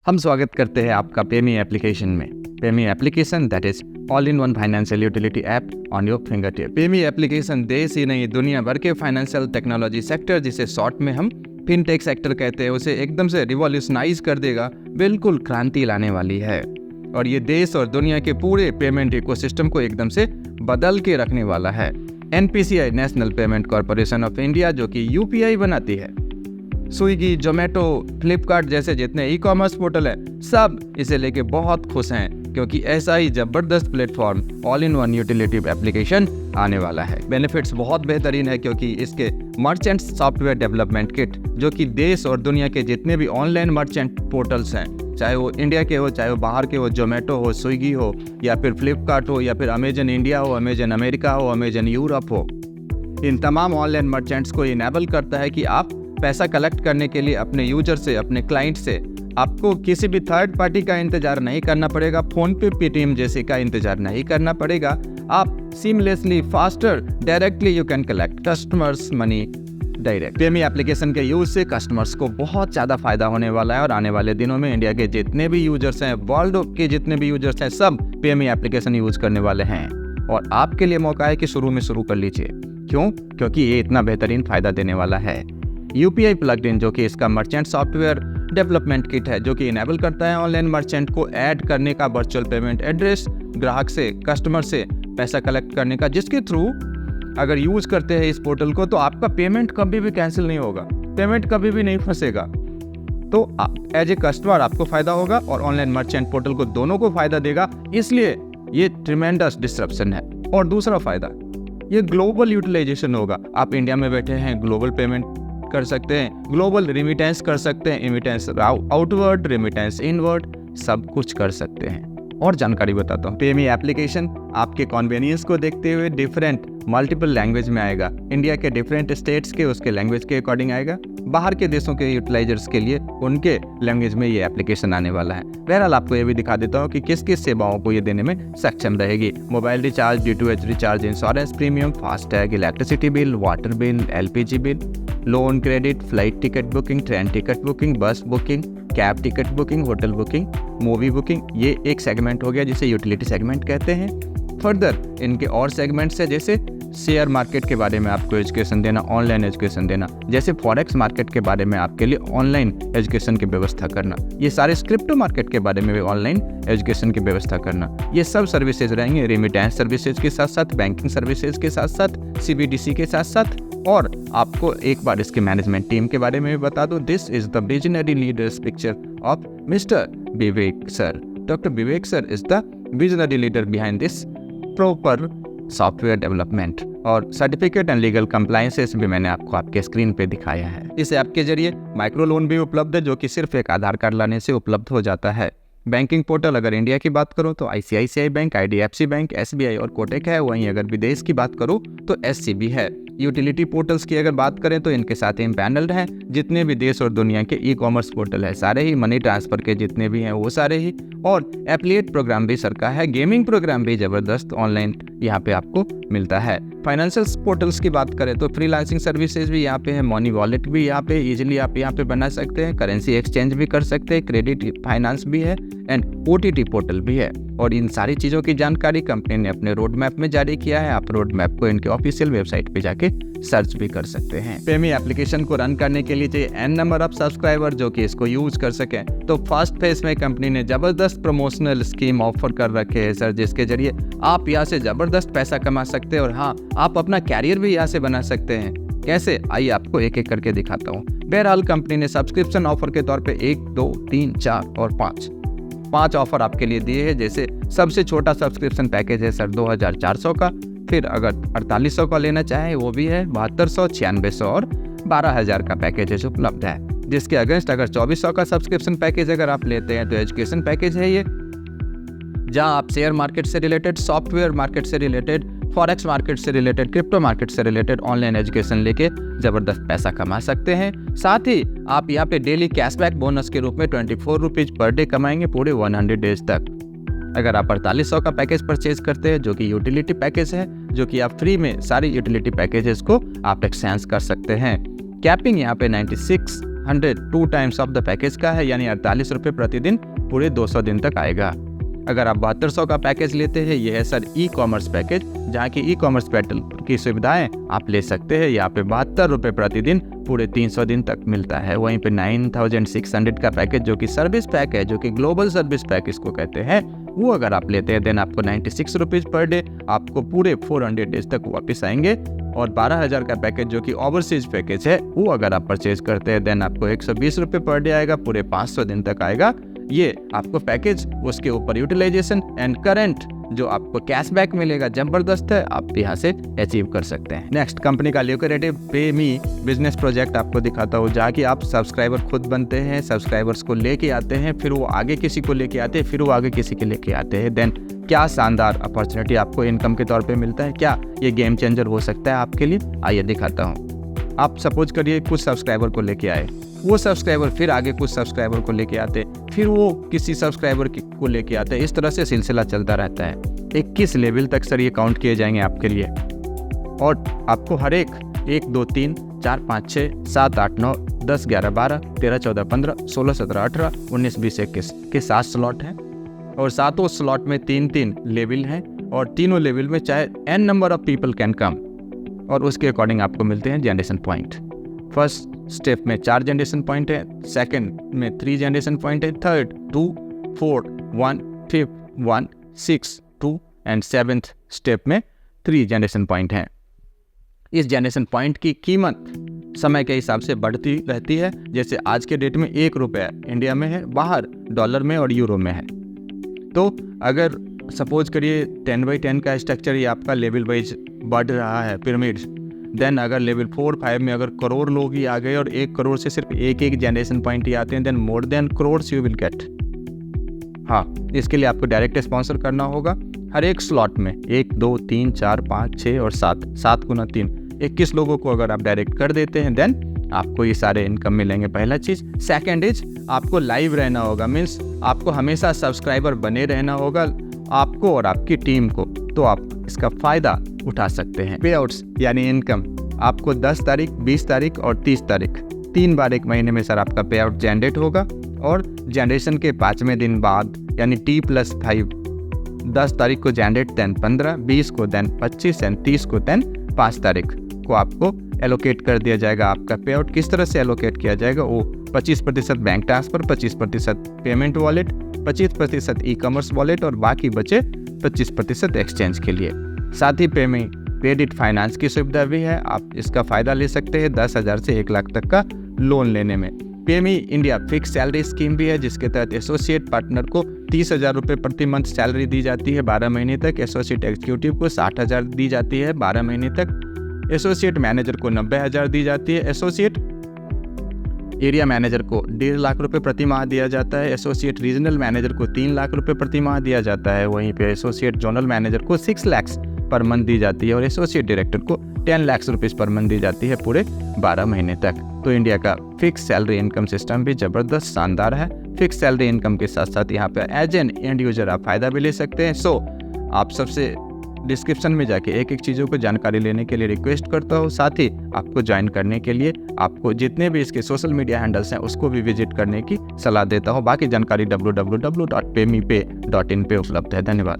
हम स्वागत करते हैं आपका पेमी एप्लीकेशन में। PayMe application that is all in one financial utility app on your finger tip. PayMe application देश ही नहीं दुनिया भर के फाइनेंशियल टेक्नोलॉजी सेक्टर, जिसे शॉर्ट में हम फिनटेक सेक्टर कहते हैं, उसे एकदम से रिवॉल्यूशनाइज कर देगा। बिल्कुल क्रांति लाने वाली है और ये देश और दुनिया के पूरे पेमेंट इकोसिस्टम को एकदम से बदल के रखने वाला है। NPCI national payment corporation of India, जो कि UPI बनाती है, स्विगी, जोमेटो, फ्लिपकार्ट जैसे जितने ई-कॉमर्स पोर्टल हैं, सब इसे लेके बहुत खुश हैं, क्योंकि ऐसा ही जबरदस्त platform all in one utility application आने वाला है। बेनिफिट्स बहुत बेहतरीन है, क्योंकि इसके मर्चेंट सॉफ्टवेयर डेवलपमेंट किट, जो कि देश और दुनिया के जितने भी ऑनलाइन मर्चेंट पोर्टल्स हैं, चाहे वो इंडिया के हो, चाहे वो बाहर के हो, जोमेटो हो, स्विगी हो, या फिर फ्लिपकार्ट हो, या फिर अमेजन इंडिया हो, अमेजन अमेरिका हो, अमेजन यूरोप हो, इन तमाम ऑनलाइन मर्चेंट्स को इनेबल करता है कि आप पैसा कलेक्ट करने के लिए अपने यूजर से, अपने क्लाइंट से, आपको किसी भी थर्ड पार्टी का इंतजार नहीं करना पड़ेगा। फोन पे पेटीएम जैसे का इंतजार नहीं करना पड़ेगा। आप seamlessly, faster, directly you can collect customers money direct. PayMe application के यूज से कस्टमर्स को बहुत ज़्यादा फायदा होने वाला है और आने वाले दिनों में इंडिया के जितने भी यूजर्स हैं, वर्ल्ड के जितने भी यूजर्स हैं, सब पेमी एप्लीकेशन यूज करने वाले हैं। और आपके लिए मौका है कि शुरू में शुरू कर लीजिए। क्यों? क्योंकि ये इतना बेहतरीन फायदा देने वाला है। UPI प्लगइन, जो कि इसका मर्चेंट सॉफ्टवेयर डेवलपमेंट किट है, जो कि इनेबल करता है ऑनलाइन मर्चेंट को ऐड करने का वर्चुअल पेमेंट एड्रेस, ग्राहक से, कस्टमर से पैसा कलेक्ट करने का, जिसके थ्रू अगर यूज करते हैं इस पोर्टल को, तो आपका पेमेंट कभी भी कैंसिल नहीं होगा, पेमेंट कभी भी नहीं फंसेगा। तो एज ए कस्टमर आपको फायदा होगा और ऑनलाइन मर्चेंट पोर्टल को, दोनों को फायदा देगा। इसलिए ये ट्रिमेंडस डिस्ट्रप्शन है। और दूसरा फायदा, ये ग्लोबल यूटिलाइजेशन होगा। आप इंडिया में बैठे हैं, ग्लोबल पेमेंट कर सकते हैं, ग्लोबल रिमिटेंस कर सकते हैं, रिमिटेंस आउटवर्ड, रिमिटेंस इनवर्ड, सब कुछ कर सकते हैं। और जानकारी बताता हूँ, पेमी एप्लीकेशन आपके कन्वीनियंस को देखते हुए डिफरेंट मल्टीपल लैंग्वेज में आएगा। इंडिया के डिफरेंट स्टेट्स के उसके लैंग्वेज के अकॉर्डिंग आएगा। बाहर के देशों के यूटिलाइजर्स के लिए उनके लैंग्वेज में ये एप्लीकेशन आने वाला है। बहरहाल आपको ये भी दिखा देता हूँ कि किस किस सेवाओं को ये देने में सक्षम रहेगी। Mobile recharge, D2H recharge, insurance premium, FASTag, electricity bill, water bill, LPG bill, loan, credit, flight ticket booking, train ticket booking, bus booking, cab ticket booking, hotel booking, movie booking. ये एक सेगमेंट हो गया जिसे utility segment कहते हैं। Further इनके और segments है, जैसे शेयर मार्केट के बारे में आपको एजुकेशन देना, ऑनलाइन एजुकेशन देना, जैसे फॉरेक्स मार्केट के बारे में आपके लिए ऑनलाइन एजुकेशन की व्यवस्था करना, ये सारे क्रिप्टो मार्केट के बारे में भी ऑनलाइन एजुकेशन की व्यवस्था करना। ये सब सर्विसेज रहेंगे, रेमिटेंस सर्विसेज के साथ साथ, बैंकिंग सर्विसेज के साथ साथ, CBDC के साथ साथ। और आपको एक बार इसके मैनेजमेंट टीम के बारे में भी बता दूं, this is the visionary leaders picture of mister Vivek sir. Doctor Vivek sir is the visionary leader behind this proper software development. और सर्टिफिकेट एंड लीगल कंप्लायंसेस भी मैंने आपको आपके स्क्रीन पे दिखाया है। इस ऐप के जरिए माइक्रो लोन भी उपलब्ध है, जो कि सिर्फ एक आधार कार्ड लाने से उपलब्ध हो जाता है। बैंकिंग पोर्टल अगर इंडिया की बात करूं तो ICICI bank, IDFC bank, SBI और कोटक है। वहीं अगर विदेश की बात करूं तो SCB है। यूटिलिटी पोर्टल्स की अगर बात करें तो इनके साथ इम्पैनल्ड हैं जितने भी देश और दुनिया के ई-कॉमर्स पोर्टल है, सारे ही। मनी ट्रांसफर के जितने भी हैं वो सारे ही। और एफिलिएट प्रोग्राम भी सर का है। गेमिंग प्रोग्राम भी जबरदस्त ऑनलाइन यहाँ पे आपको मिलता है। फाइनेंशियल पोर्टल्स की बात करें तो फ्रीलांसिंग सर्विसेज भी यहाँ पे है, मनी वॉलेट भी यहाँ पे इजीली आप यहाँ पे बना सकते हैं, करेंसी एक्सचेंज भी कर सकते हैं, क्रेडिट फाइनेंस भी है एंड OTT पोर्टल भी है। और इन सारी चीज़ों की जानकारी कंपनी ने अपने रोड मैप में जारी किया है। आप रोड मैप को इनके ऑफिशियल वेबसाइट पे जाके सर्च भी कर सकते हैं। पेमी एप्लीकेशन को रन करने के लिए चाहिए N नंबर ऑफ सब्सक्राइबर जो कि इसको यूज कर सकें। तो फर्स्ट फेज में कंपनी ने जबरदस्त प्रमोशनल स्कीम ऑफर कर रखे हैं सर, जिसके जरिए आप यहाँ से जबरदस्त पैसा कमा सकते हैं और हाँ, आप अपना कैरियर भी यहाँ से बना सकते हैं। कैसे? आइए आपको एक एक करके दिखाता हूँ। बहरहाल कंपनी ने सब्सक्रिप्शन ऑफर के तौर पे 1, 2, 3, 4 और 5 ऑफर आपके लिए दिए हैं। जैसे सबसे छोटा सब्सक्रिप्शन पैकेज है सर 2400 का। फिर अगर 4800 का लेना चाहे वो भी है, 7200, 9600 और 12000 का पैकेज उपलब्ध है। जिसके अगेंस्ट अगर 2400 का सब्सक्रिप्शन पैकेज अगर आप लेते हैं तो एजुकेशन पैकेज है ये, जहां आप शेयर मार्केट से रिलेटेड, सॉफ्टवेयर मार्केट से रिलेटेड, फॉरेक्स मार्केट से रिलेटेड, क्रिप्टो मार्केट से रिलेटेड ऑनलाइन एजुकेशन लेके जबरदस्त पैसा कमा सकते हैं। साथ ही आप यहाँ पे डेली कैशबैक बोनस के रूप में 24 रुपीज पर डे कमाएंगे पूरे 100 डेज तक। अगर आप 4800 का पैकेज परचेज करते हैं, जो कि यूटिलिटी पैकेज है, जो कि आप फ्री में सारी यूटिलिटी पैकेजेस को आप एक्सचेंज कर सकते हैं। कैपिंग यहाँ पे 96 102 टाइम्स ऑफ द पैकेज का है, यानी 48 रुपये प्रतिदिन पूरे 200 दिन तक आएगा। अगर आप 7200 का पैकेज लेते हैं, ये है सर ई कॉमर्स पैकेज, जहाँ की ई कॉमर्स पोर्टल की सुविधाएं आप ले सकते हैं। यहाँ पे 72 रुपये प्रतिदिन पूरे 300 दिन तक मिलता है। वहीं पे 9600 का पैकेज जो कि सर्विस पैक है, जो कि ग्लोबल सर्विस पैक इसको कहते हैं, वो अगर आप लेते हैं देन आपको 96 रुपीज़ पर डे आपको पूरे 400 डेज तक वापस आएंगे। और 12,000 का पैकेज जो कि ओवरसीज पैकेज है, वो अगर आप परचेज करते हैं देन आपको 120 रुपये पर डे आएगा, पूरे 500 दिन तक आएगा। ये आपको पैकेज, उसके ऊपर यूटिलाइजेशन एंड करंट जो आपको कैशबैक मिलेगा, जबरदस्त है, आप यहाँ से अचीव कर सकते हैं। नेक्स्ट कंपनी का ल्यूक्रेटिव पे मी बिजनेस प्रोजेक्ट आपको दिखाता हूँ, जहाँ की आप सब्सक्राइबर खुद बनते हैं, सब्सक्राइबर्स को लेके आते हैं, फिर वो आगे किसी को लेके आते हैं, फिर वो आगे किसी के लेके आते हैं। देन क्या शानदार अपॉर्चुनिटी आपको इनकम के तौर पे मिलता है, क्या ये गेम चेंजर हो सकता है आपके लिए? आइए दिखाता हूँ। आप सपोज करिए कुछ सब्सक्राइबर को लेके आए, वो सब्सक्राइबर फिर आगे कुछ सब्सक्राइबर को लेके आते, फिर वो किसी सब्सक्राइबर को लेके आते, इस तरह से सिलसिला चलता रहता है। 21 लेवल तक सर ये काउंट किए जाएंगे आपके लिए, और आपको हर एक 1 2 3 4 5 6 7 8 9 10 11 12 13 14 15 16 17 18 19 20 21 के 7 स्लॉट हैं, और सातों स्लॉट में 3-3 लेवल हैं, और तीनों लेवल में चाहे n number of people can come, और उसके अकॉर्डिंग आपको मिलते हैं जनरेशन पॉइंट। फर्स्ट स्टेप में 4 जनरेशन पॉइंट है, सेकंड में 3 जनरेशन पॉइंट है, थर्ड 2 4 1 5 1 6 2 एंड 7th स्टेप में 3 जनरेशन पॉइंट हैं। इस जनरेशन पॉइंट की कीमत समय के हिसाब से बढ़ती रहती है। जैसे आज के डेट में 1 रुपया इंडिया में है, बाहर डॉलर में और यूरो में है। तो अगर सपोज करिए 10/10 का स्ट्रक्चर ये आपका लेवल वाइज बढ़ रहा है, पिरामिड, देन अगर लेवल 4-5 में अगर करोड़ लोग ही आ गए और 1 करोड़ से सिर्फ एक जनरेशन पॉइंट ही आते हैं, then more than crore you will get. हाँ, इसके लिए आपको डायरेक्ट स्पॉन्सर करना होगा। हर एक स्लॉट में 1 2 3 4 5 6 और 7 गुना 3 21 लोगों को अगर आप डायरेक्ट कर देते हैं, देन आपको ये सारे इनकम मिलेंगे। पहला चीज़। सेकेंड इज आपको लाइव रहना होगा, मीन्स आपको हमेशा सब्सक्राइबर बने रहना होगा, आपको और आपकी टीम को, तो आप इसका फ़ायदा उठा सकते हैं। पे आउट्स यानी इनकम आपको 10 तारीख, 20 तारीख और 30 तारीख 3 बार एक महीने में सर आपका पे आउट जनरेट होगा, और जनरेशन के 5वें दिन बाद यानी T+5 10 तारीख को जनरेट, देन 15, 20 को, देन 25 एंड 30 को, देन 5 तारीख को आपको एलोकेट कर दिया जाएगा। आपका पे आउट किस तरह से एलोकेट किया जाएगा, वो 25% bank transfer, 25% payment wallet, 25% e commerce wallet, और बाकी बचे 25% एक्सचेंज के लिए। साथ ही पेमेंट क्रेडिट फाइनेंस की सुविधा भी है, आप इसका फ़ायदा ले सकते हैं 10,000 से 1 लाख तक का लोन लेने में। पेमी इंडिया फिक्स सैलरी स्कीम भी है, जिसके तहत एसोसिएट पार्टनर को 30,000 रुपये प्रति मंथ सैलरी दी जाती है 12 महीने तक, एसोसिएट एग्जीक्यूटिव को 60,000 दी जाती है 12 महीने तक, एसोसिएट मैनेजर को 90,000 दी जाती है, एसोसिएट एरिया मैनेजर को 1.5 लाख रुपये प्रति माह दिया जाता है, एसोसिएट रीजनल मैनेजर को 3 लाख रुपये प्रति माह दिया जाता है, वहीं पे एसोसिएट जोनल मैनेजर को 6 लाख पर मंथ दी जाती है, और एसोसिएट डायरेक्टर को 10 लाख रुपीज़ पर मंथ दी जाती है पूरे 12 महीने तक। तो इंडिया का फिक्स सैलरी इनकम सिस्टम भी ज़बरदस्त शानदार है। फिक्स सैलरी इनकम के साथ साथ यहाँ पे एज एन एंड यूजर आप फ़ायदा भी ले सकते हैं। सो आप सबसे डिस्क्रिप्शन में जाके एक एक चीज़ों को जानकारी लेने के लिए रिक्वेस्ट करता हूँ। साथ ही आपको ज्वाइन करने के लिए आपको जितने भी इसके सोशल मीडिया हैंडल्स हैं उसको भी विजिट करने की सलाह देता हूँ। बाकी जानकारी www.paymeepay.in पे उपलब्ध है। धन्यवाद।